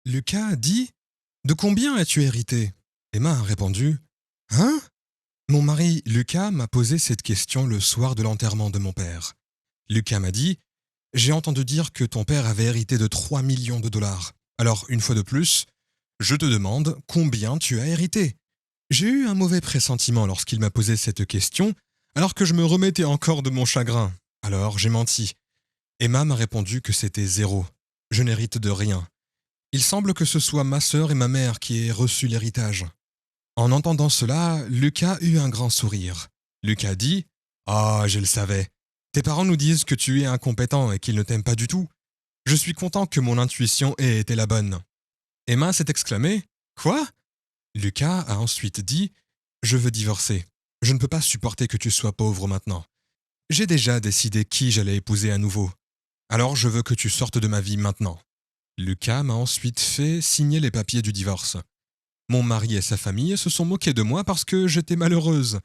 Lucas a dit « De combien as-tu hérité ?» Emma a répondu « Hein ?» Mon mari, Lucas, m'a posé cette question le soir de l'enterrement de mon père. Lucas m'a dit « J'ai entendu dire que ton père avait hérité de 3 millions de dollars. Alors, une fois de plus, je te demande combien tu as hérité ?» J'ai eu un mauvais pressentiment lorsqu'il m'a posé cette question, alors que je me remettais encore de mon chagrin. Alors, j'ai menti. Emma m'a répondu que c'était zéro. Je n'hérite de rien. Il semble que ce soit ma sœur et ma mère qui aient reçu l'héritage. En entendant cela, Lucas eut un grand sourire. Lucas dit « Ah, je le savais. Tes parents nous disent que tu es incompétent et qu'ils ne t'aiment pas du tout. Je suis content que mon intuition ait été la bonne. » Emma s'est exclamée « Quoi ?» Lucas a ensuite dit « Je veux divorcer. Je ne peux pas supporter que tu sois pauvre maintenant. J'ai déjà décidé qui j'allais épouser à nouveau. Alors je veux que tu sortes de ma vie maintenant. » Lucas m'a ensuite fait signer les papiers du divorce. Mon mari et sa famille se sont moqués de moi parce que j'étais malheureuse.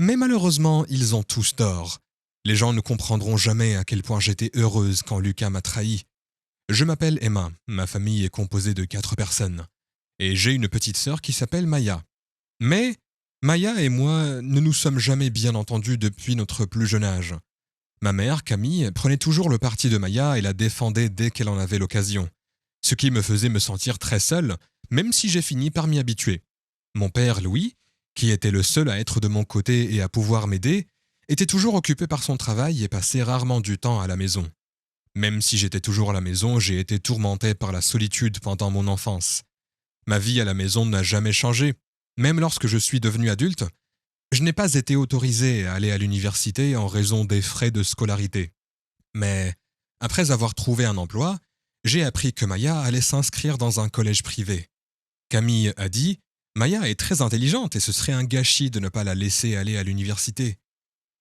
Mais malheureusement, ils ont tous tort. Les gens ne comprendront jamais à quel point j'étais heureuse quand Lucas m'a trahi. Je m'appelle Emma, ma famille est composée de 4 personnes. Et j'ai une petite sœur qui s'appelle Maya. Mais Maya et moi ne nous sommes jamais bien entendus depuis notre plus jeune âge. Ma mère, Camille, prenait toujours le parti de Maya et la défendait dès qu'elle en avait l'occasion. Ce qui me faisait me sentir très seul, même si j'ai fini par m'y habituer. Mon père, Louis, qui était le seul à être de mon côté et à pouvoir m'aider, était toujours occupé par son travail et passait rarement du temps à la maison. Même si j'étais toujours à la maison, j'ai été tourmenté par la solitude pendant mon enfance. Ma vie à la maison n'a jamais changé. Même lorsque je suis devenu adulte, je n'ai pas été autorisé à aller à l'université en raison des frais de scolarité. Mais après avoir trouvé un emploi, j'ai appris que Maya allait s'inscrire dans un collège privé. Camille a dit « Maya est très intelligente et ce serait un gâchis de ne pas la laisser aller à l'université. »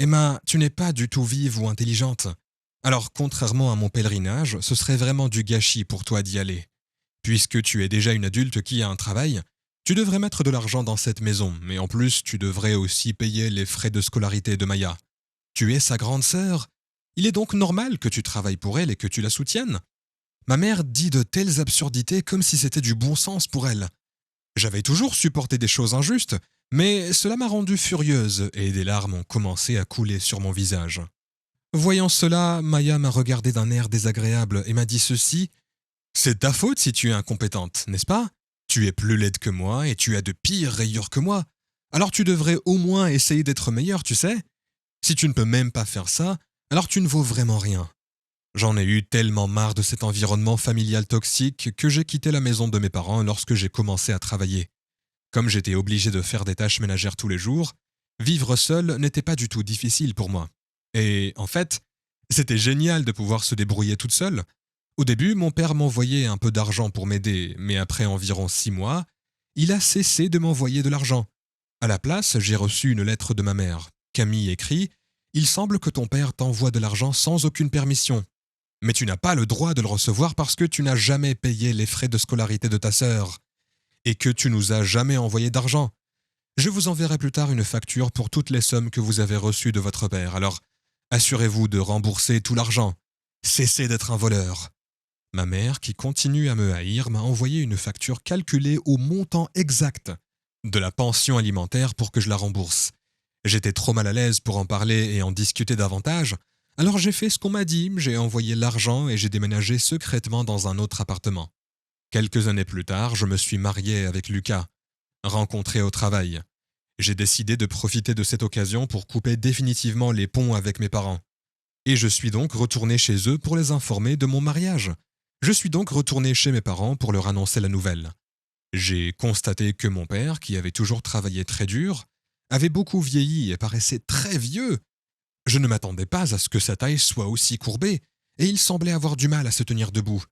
Emma, tu n'es pas du tout vive ou intelligente. Alors, contrairement à mon pèlerinage, ce serait vraiment du gâchis pour toi d'y aller. Puisque tu es déjà une adulte qui a un travail, tu devrais mettre de l'argent dans cette maison, mais en plus, tu devrais aussi payer les frais de scolarité de Maya. Tu es sa grande sœur. Il est donc normal que tu travailles pour elle et que tu la soutiennes. Ma mère dit de telles absurdités comme si c'était du bon sens pour elle. J'avais toujours supporté des choses injustes, mais cela m'a rendue furieuse et des larmes ont commencé à couler sur mon visage. Voyant cela, Maya m'a regardé d'un air désagréable et m'a dit ceci: c'est ta faute si tu es incompétente, n'est-ce pas? Tu es plus laide que moi et tu as de pires rayures que moi. Alors tu devrais au moins essayer d'être meilleure, tu sais? Si tu ne peux même pas faire ça, alors tu ne vaux vraiment rien. J'en ai eu tellement marre de cet environnement familial toxique que j'ai quitté la maison de mes parents lorsque j'ai commencé à travailler. Comme j'étais obligé de faire des tâches ménagères tous les jours, vivre seul n'était pas du tout difficile pour moi. Et en fait, c'était génial de pouvoir se débrouiller toute seule. Au début, mon père m'envoyait un peu d'argent pour m'aider, mais après environ 6 mois, il a cessé de m'envoyer de l'argent. À la place, j'ai reçu une lettre de ma mère. Camille écrit: il semble que ton père t'envoie de l'argent sans aucune permission. Mais tu n'as pas le droit de le recevoir parce que tu n'as jamais payé les frais de scolarité de ta sœur et que tu nous as jamais envoyé d'argent. Je vous enverrai plus tard une facture pour toutes les sommes que vous avez reçues de votre père. Alors, assurez-vous de rembourser tout l'argent. Cessez d'être un voleur. Ma mère, qui continue à me haïr, m'a envoyé une facture calculée au montant exact de la pension alimentaire pour que je la rembourse. J'étais trop mal à l'aise pour en parler et en discuter davantage, alors j'ai fait ce qu'on m'a dit, j'ai envoyé l'argent et j'ai déménagé secrètement dans un autre appartement. Quelques années plus tard, je me suis marié avec Lucas, rencontré au travail. J'ai décidé de profiter de cette occasion pour couper définitivement les ponts avec mes parents. Et je suis donc retourné chez eux pour les informer de mon mariage. Je suis donc retourné chez mes parents pour leur annoncer la nouvelle. J'ai constaté que mon père, qui avait toujours travaillé très dur, avait beaucoup vieilli et paraissait très vieux. Je ne m'attendais pas à ce que sa taille soit aussi courbée, et il semblait avoir du mal à se tenir debout.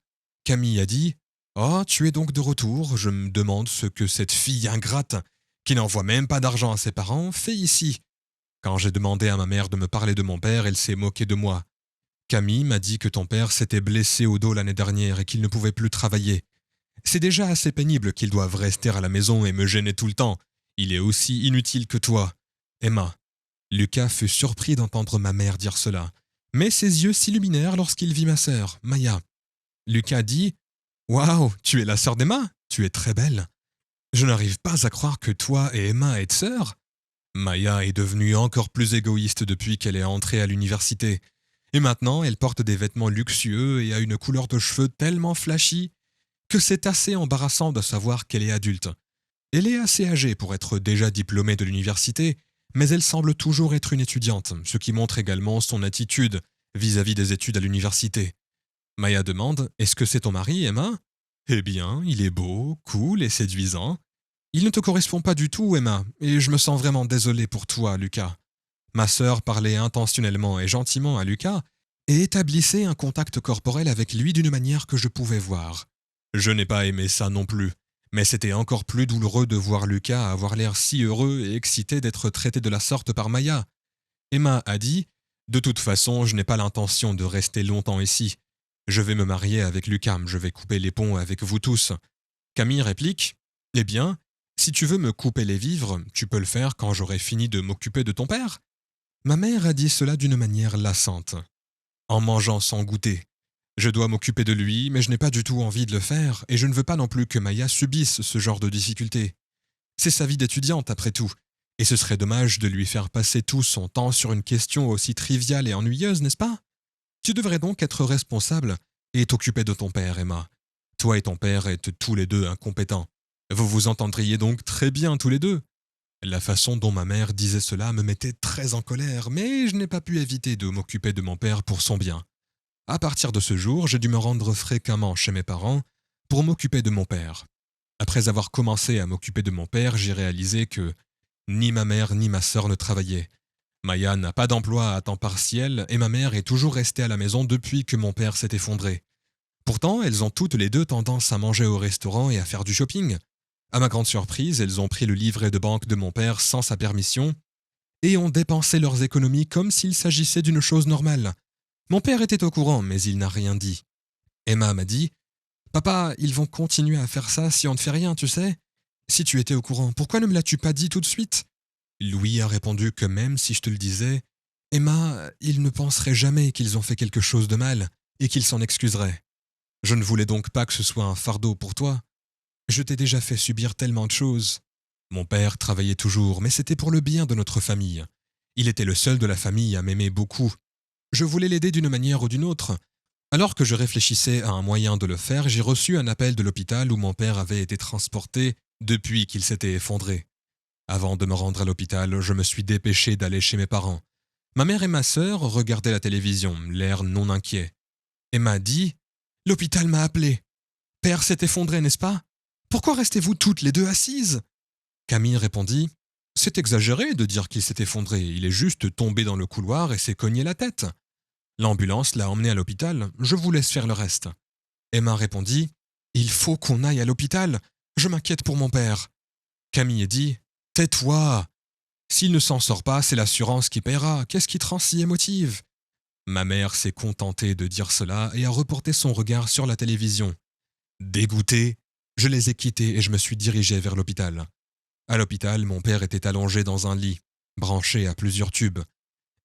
Camille a dit: oh, tu es donc de retour, je me demande ce que cette fille ingrate, qui n'envoie même pas d'argent à ses parents, fait ici. Quand j'ai demandé à ma mère de me parler de mon père, elle s'est moquée de moi. Camille m'a dit que ton père s'était blessé au dos l'année dernière et qu'il ne pouvait plus travailler. C'est déjà assez pénible qu'ils doivent rester à la maison et me gêner tout le temps. Il est aussi inutile que toi. Emma. Lucas fut surpris d'entendre ma mère dire cela, mais ses yeux s'illuminèrent lorsqu'il vit ma sœur, Maya. Lucas dit: Waouh, tu es la sœur d'Emma? Tu es très belle. Je n'arrive pas à croire que toi et Emma êtes sœurs. Maya est devenue encore plus égoïste depuis qu'elle est entrée à l'université. Et maintenant, elle porte des vêtements luxueux et a une couleur de cheveux tellement flashy que c'est assez embarrassant de savoir qu'elle est adulte. Elle est assez âgée pour être déjà diplômée de l'université, mais elle semble toujours être une étudiante, ce qui montre également son attitude vis-à-vis des études à l'université. Maya demande: Est-ce que c'est ton mari, Emma? Eh bien, il est beau, cool et séduisant. Il ne te correspond pas du tout, Emma, et je me sens vraiment désolé pour toi, Lucas. Ma sœur parlait intentionnellement et gentiment à Lucas et établissait un contact corporel avec lui d'une manière que je pouvais voir. Je n'ai pas aimé ça non plus, mais c'était encore plus douloureux de voir Lucas avoir l'air si heureux et excité d'être traité de la sorte par Maya. Emma a dit: De toute façon, je n'ai pas l'intention de rester longtemps ici. Je vais me marier avec Lucas, je vais couper les ponts avec vous tous. Camille réplique: Eh bien, si tu veux me couper les vivres, tu peux le faire quand j'aurai fini de m'occuper de ton père. Ma mère a dit cela d'une manière lassante, en mangeant sans goûter. Je dois m'occuper de lui, mais je n'ai pas du tout envie de le faire, et je ne veux pas non plus que Maya subisse ce genre de difficultés. C'est sa vie d'étudiante, après tout, et ce serait dommage de lui faire passer tout son temps sur une question aussi triviale et ennuyeuse, n'est-ce pas? Tu devrais donc être responsable et t'occuper de ton père, Emma. Toi et ton père êtes tous les deux incompétents. Vous vous entendriez donc très bien tous les deux. La façon dont ma mère disait cela me mettait très en colère, mais je n'ai pas pu éviter de m'occuper de mon père pour son bien. À partir de ce jour, j'ai dû me rendre fréquemment chez mes parents pour m'occuper de mon père. Après avoir commencé à m'occuper de mon père, j'ai réalisé que ni ma mère ni ma sœur ne travaillaient. Maya n'a pas d'emploi à temps partiel et ma mère est toujours restée à la maison depuis que mon père s'est effondré. Pourtant, elles ont toutes les deux tendance à manger au restaurant et à faire du shopping. À ma grande surprise, elles ont pris le livret de banque de mon père sans sa permission et ont dépensé leurs économies comme s'il s'agissait d'une chose normale. Mon père était au courant, mais il n'a rien dit. Emma m'a dit: Papa, ils vont continuer à faire ça si on ne fait rien, tu sais. Si tu étais au courant, pourquoi ne me l'as-tu pas dit tout de suite? Louis a répondu que même si je te le disais, Emma, ils ne penseraient jamais qu'ils ont fait quelque chose de mal et qu'ils s'en excuseraient. Je ne voulais donc pas que ce soit un fardeau pour toi. Je t'ai déjà fait subir tellement de choses. Mon père travaillait toujours, mais c'était pour le bien de notre famille. Il était le seul de la famille à m'aimer beaucoup. Je voulais l'aider d'une manière ou d'une autre. Alors que je réfléchissais à un moyen de le faire, j'ai reçu un appel de l'hôpital où mon père avait été transporté depuis qu'il s'était effondré. Avant de me rendre à l'hôpital, je me suis dépêché d'aller chez mes parents. Ma mère et ma sœur regardaient la télévision, l'air non inquiet. Emma dit: L'hôpital m'a appelé. Père s'est effondré, n'est-ce pas? Pourquoi restez-vous toutes les deux assises? Camille répondit: C'est exagéré de dire qu'il s'est effondré, il est juste tombé dans le couloir et s'est cogné la tête. L'ambulance l'a emmené à l'hôpital, je vous laisse faire le reste. Emma répondit: Il faut qu'on aille à l'hôpital, je m'inquiète pour mon père. Camille dit: Tais-toi! S'il ne s'en sort pas, c'est l'assurance qui paiera, qu'est-ce qui te rend si émotive? Ma mère s'est contentée de dire cela et a reporté son regard sur la télévision. Dégoûté, je les ai quittés et je me suis dirigé vers l'hôpital. À l'hôpital, mon père était allongé dans un lit, branché à plusieurs tubes.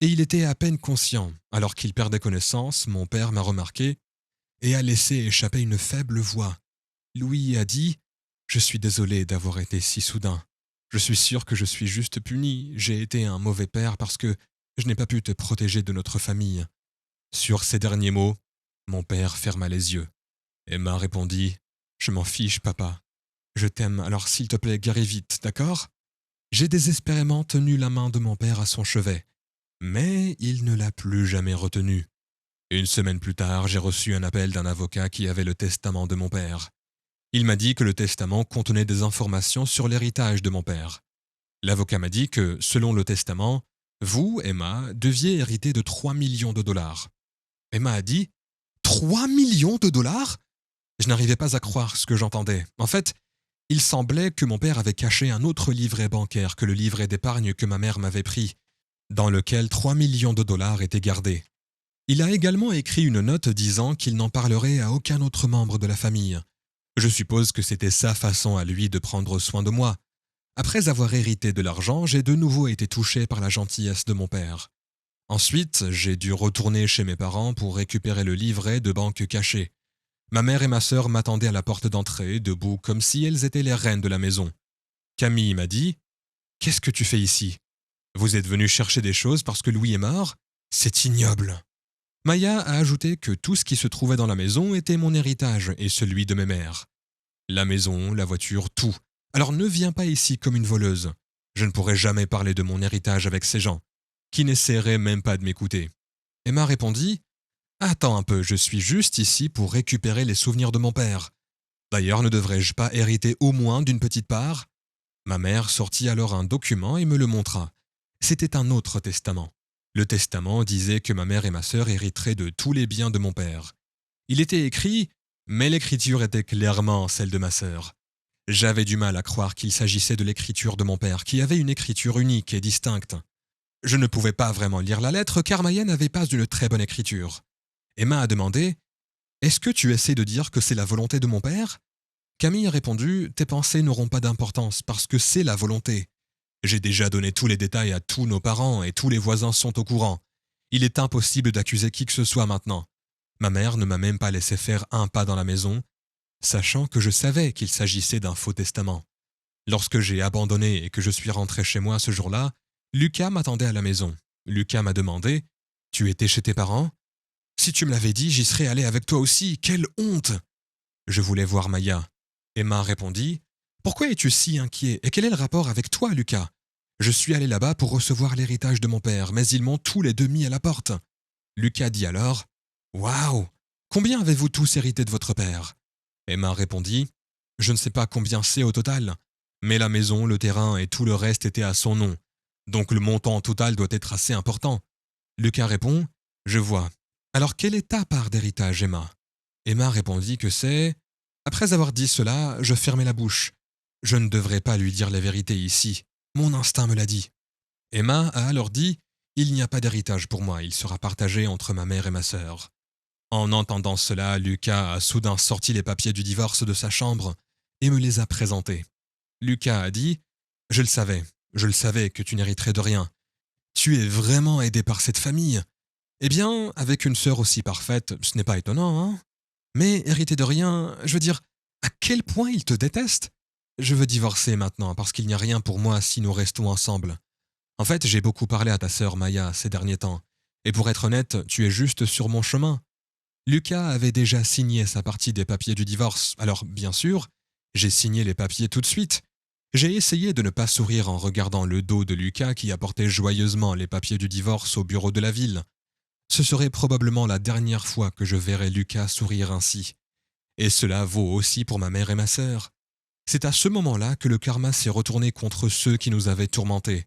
Et il était à peine conscient. Alors qu'il perdait connaissance, mon père m'a remarqué et a laissé échapper une faible voix. Louis a dit: Je suis désolé d'avoir été si soudain. Je suis sûr que je suis juste puni. J'ai été un mauvais père parce que je n'ai pas pu te protéger de notre famille. Sur ces derniers mots, mon père ferma les yeux. Emma répondit: Je m'en fiche, papa. Je t'aime, alors s'il te plaît, guéris vite, d'accord? J'ai désespérément tenu la main de mon père à son chevet. Mais il ne l'a plus jamais retenu. Une semaine plus tard, j'ai reçu un appel d'un avocat qui avait le testament de mon père. Il m'a dit que le testament contenait des informations sur l'héritage de mon père. L'avocat m'a dit que, selon le testament, vous, Emma, deviez hériter de 3 millions de dollars. Emma a dit: 3 millions de dollars? Je n'arrivais pas à croire ce que j'entendais. En fait, il semblait que mon père avait caché un autre livret bancaire que le livret d'épargne que ma mère m'avait pris, dans lequel 3 millions de dollars étaient gardés. Il a également écrit une note disant qu'il n'en parlerait à aucun autre membre de la famille. Je suppose que c'était sa façon à lui de prendre soin de moi. Après avoir hérité de l'argent, j'ai de nouveau été touché par la gentillesse de mon père. Ensuite, j'ai dû retourner chez mes parents pour récupérer le livret de banque caché. Ma mère et ma sœur m'attendaient à la porte d'entrée, debout comme si elles étaient les reines de la maison. Camille m'a dit « Qu'est-ce que tu fais ici? Vous êtes venu chercher des choses parce que Louis est mort? C'est ignoble !» Maya a ajouté que tout ce qui se trouvait dans la maison était mon héritage et celui de mes mères. La maison, la voiture, tout. Alors ne viens pas ici comme une voleuse. Je ne pourrai jamais parler de mon héritage avec ces gens, qui n'essaieraient même pas de m'écouter. Emma répondit « Attends un peu, je suis juste ici pour récupérer les souvenirs de mon père. D'ailleurs, ne devrais-je pas hériter au moins d'une petite part ?» Ma mère sortit alors un document et me le montra. C'était un autre testament. Le testament disait que ma mère et ma sœur hériteraient de tous les biens de mon père. Il était écrit, mais l'écriture était clairement celle de ma sœur. J'avais du mal à croire qu'il s'agissait de l'écriture de mon père, qui avait une écriture unique et distincte. Je ne pouvais pas vraiment lire la lettre car Maya n'avait pas une très bonne écriture. Emma a demandé « Est-ce que tu essaies de dire que c'est la volonté de mon père ?» Camille a répondu « Tes pensées n'auront pas d'importance parce que c'est la volonté. J'ai déjà donné tous les détails à tous nos parents et tous les voisins sont au courant. Il est impossible d'accuser qui que ce soit maintenant. Ma mère ne m'a même pas laissé faire un pas dans la maison, sachant que je savais qu'il s'agissait d'un faux testament. Lorsque j'ai abandonné et que je suis rentré chez moi ce jour-là, Lucas m'attendait à la maison. Lucas m'a demandé « Tu étais chez tes parents ?»« Si tu me l'avais dit, j'y serais allé avec toi aussi. Quelle honte !» Je voulais voir Maya. Emma répondit « Pourquoi es-tu si inquiet et quel est le rapport avec toi, Lucas ? Je suis allé là-bas pour recevoir l'héritage de mon père, mais ils m'ont tous les deux mis à la porte. » Lucas dit alors « Waouh ! Combien avez-vous tous hérité de votre père ?» Emma répondit « Je ne sais pas combien c'est au total, mais la maison, le terrain et tout le reste étaient à son nom. Donc le montant total doit être assez important. » Lucas répond « Je vois. Alors quelle est ta part d'héritage, Emma ?» Emma répondit que c'est… Après avoir dit cela, je fermai la bouche. Je ne devrais pas lui dire la vérité ici. Mon instinct me l'a dit. Emma a alors dit « Il n'y a pas d'héritage pour moi, il sera partagé entre ma mère et ma sœur. » En entendant cela, Lucas a soudain sorti les papiers du divorce de sa chambre et me les a présentés. Lucas a dit « Je le savais que tu n'hériterais de rien. Tu es vraiment aidé par cette famille. Eh bien, avec une sœur aussi parfaite, ce n'est pas étonnant, hein ? Mais hériter de rien, je veux dire, à quel point il te déteste ? Je veux divorcer maintenant parce qu'il n'y a rien pour moi si nous restons ensemble. En fait, j'ai beaucoup parlé à ta sœur Maya ces derniers temps. Et pour être honnête, tu es juste sur mon chemin. » Lucas avait déjà signé sa partie des papiers du divorce, alors bien sûr, j'ai signé les papiers tout de suite. J'ai essayé de ne pas sourire en regardant le dos de Lucas qui apportait joyeusement les papiers du divorce au bureau de la ville. Ce serait probablement la dernière fois que je verrais Lucas sourire ainsi. Et cela vaut aussi pour ma mère et ma sœur. C'est à ce moment-là que le karma s'est retourné contre ceux qui nous avaient tourmentés.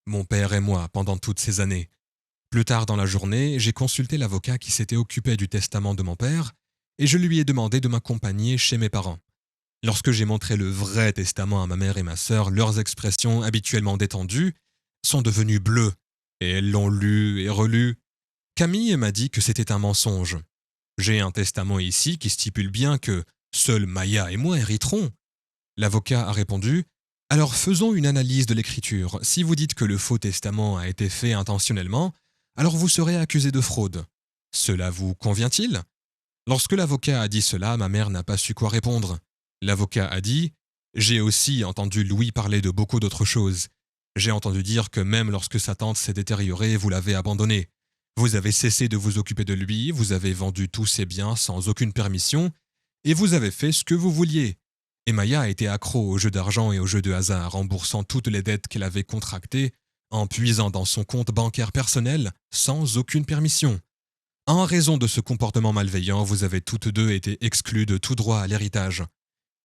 Mon père et moi pendant toutes ces années. Plus tard dans la journée, j'ai consulté l'avocat qui s'était occupé du testament de mon père et je lui ai demandé de m'accompagner chez mes parents. Lorsque j'ai montré le vrai testament à ma mère et ma sœur, leurs expressions habituellement détendues sont devenues bleues et elles l'ont lu et relu. Camille m'a dit que c'était un mensonge. J'ai un testament ici qui stipule bien que seuls Maya et moi hériterons. L'avocat a répondu « Alors faisons une analyse de l'écriture. Si vous dites que le faux testament a été fait intentionnellement, alors vous serez accusé de fraude. Cela vous convient-il » Lorsque l'avocat a dit cela, ma mère n'a pas su quoi répondre. L'avocat a dit « J'ai aussi entendu Louis parler de beaucoup d'autres choses. J'ai entendu dire que même lorsque sa tante s'est détériorée, vous l'avez abandonné. Vous avez cessé de vous occuper de lui, vous avez vendu tous ses biens sans aucune permission, et vous avez fait ce que vous vouliez. Et Maya a été accro aux jeux d'argent et aux jeux de hasard, remboursant toutes les dettes qu'elle avait contractées, en puisant dans son compte bancaire personnel sans aucune permission. En raison de ce comportement malveillant, vous avez toutes deux été exclues de tout droit à l'héritage.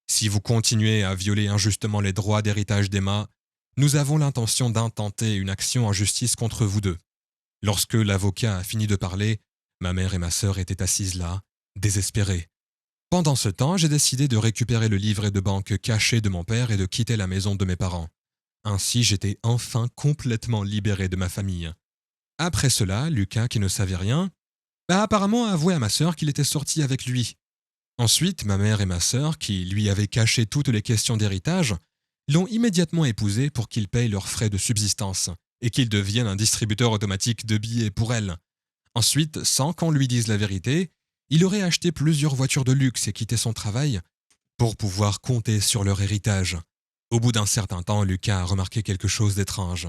Si vous continuez à violer injustement les droits d'héritage d'Emma, nous avons l'intention d'intenter une action en justice contre vous deux. » Lorsque l'avocat a fini de parler, ma mère et ma sœur étaient assises là, désespérées. Pendant ce temps, j'ai décidé de récupérer le livret de banque caché de mon père et de quitter la maison de mes parents. Ainsi, j'étais enfin complètement libéré de ma famille. Après cela, Lucas, qui ne savait rien, a apparemment avoué à ma sœur qu'il était sorti avec lui. Ensuite, ma mère et ma sœur, qui lui avaient caché toutes les questions d'héritage, l'ont immédiatement épousé pour qu'il paye leurs frais de subsistance et qu'il devienne un distributeur automatique de billets pour elle. Ensuite, sans qu'on lui dise la vérité, Il aurait acheté plusieurs voitures de luxe et quitté son travail pour pouvoir compter sur leur héritage. Au bout d'un certain temps, Lucas a remarqué quelque chose d'étrange.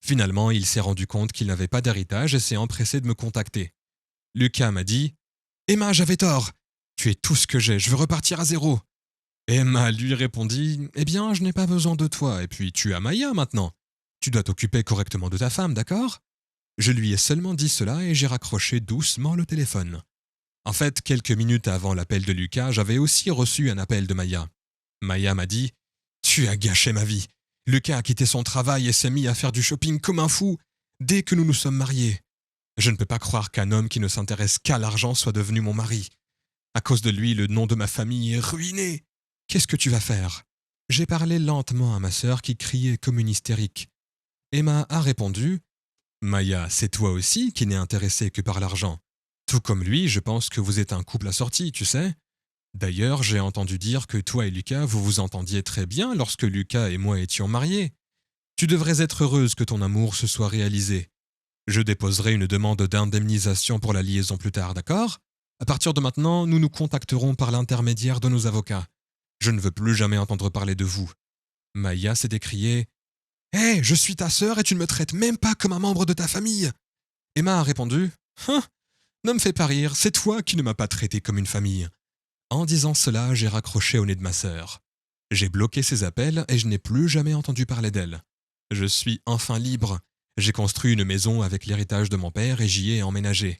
Finalement, il s'est rendu compte qu'il n'avait pas d'héritage et s'est empressé de me contacter. Lucas m'a dit « Emma, j'avais tort. Tu es tout ce que j'ai, je veux repartir à zéro. » Emma lui répondit « Eh bien, je n'ai pas besoin de toi, et puis tu as Maya maintenant. Tu dois t'occuper correctement de ta femme, d'accord ?» Je lui ai seulement dit cela et j'ai raccroché doucement le téléphone. En fait, quelques minutes avant l'appel de Lucas, j'avais aussi reçu un appel de Maya. Maya m'a dit « Tu as gâché ma vie. Lucas a quitté son travail et s'est mis à faire du shopping comme un fou dès que nous nous sommes mariés. Je ne peux pas croire qu'un homme qui ne s'intéresse qu'à l'argent soit devenu mon mari. À cause de lui, le nom de ma famille est ruiné. Qu'est-ce que tu vas faire ?» J'ai parlé lentement à ma sœur qui criait comme une hystérique. Emma a répondu « Maya, c'est toi aussi qui n'es intéressée que par l'argent. Tout comme lui, je pense que vous êtes un couple assorti, tu sais. D'ailleurs, j'ai entendu dire que toi et Lucas, vous vous entendiez très bien lorsque Lucas et moi étions mariés. Tu devrais être heureuse que ton amour se soit réalisé. Je déposerai une demande d'indemnisation pour la liaison plus tard, d'accord ? À partir de maintenant, nous nous contacterons par l'intermédiaire de nos avocats. Je ne veux plus jamais entendre parler de vous. » Maya s'est écriée « Hé, je suis ta sœur et tu ne me traites même pas comme un membre de ta famille !» Emma a répondu « Hein, ne me fais pas rire, c'est toi qui ne m'as pas traité comme une famille. » En disant cela, j'ai raccroché au nez de ma sœur. J'ai bloqué ses appels et je n'ai plus jamais entendu parler d'elle. Je suis enfin libre. J'ai construit une maison avec l'héritage de mon père et j'y ai emménagé.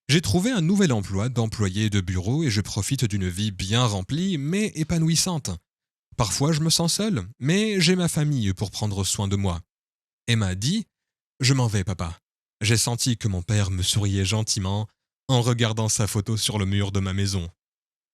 J'ai trouvé un nouvel emploi d'employé de bureau et je profite d'une vie bien remplie mais épanouissante. Parfois je me sens seul, mais j'ai ma famille pour prendre soin de moi. Emma dit « Je m'en vais, papa. » J'ai senti que mon père me souriait gentiment en regardant sa photo sur le mur de ma maison.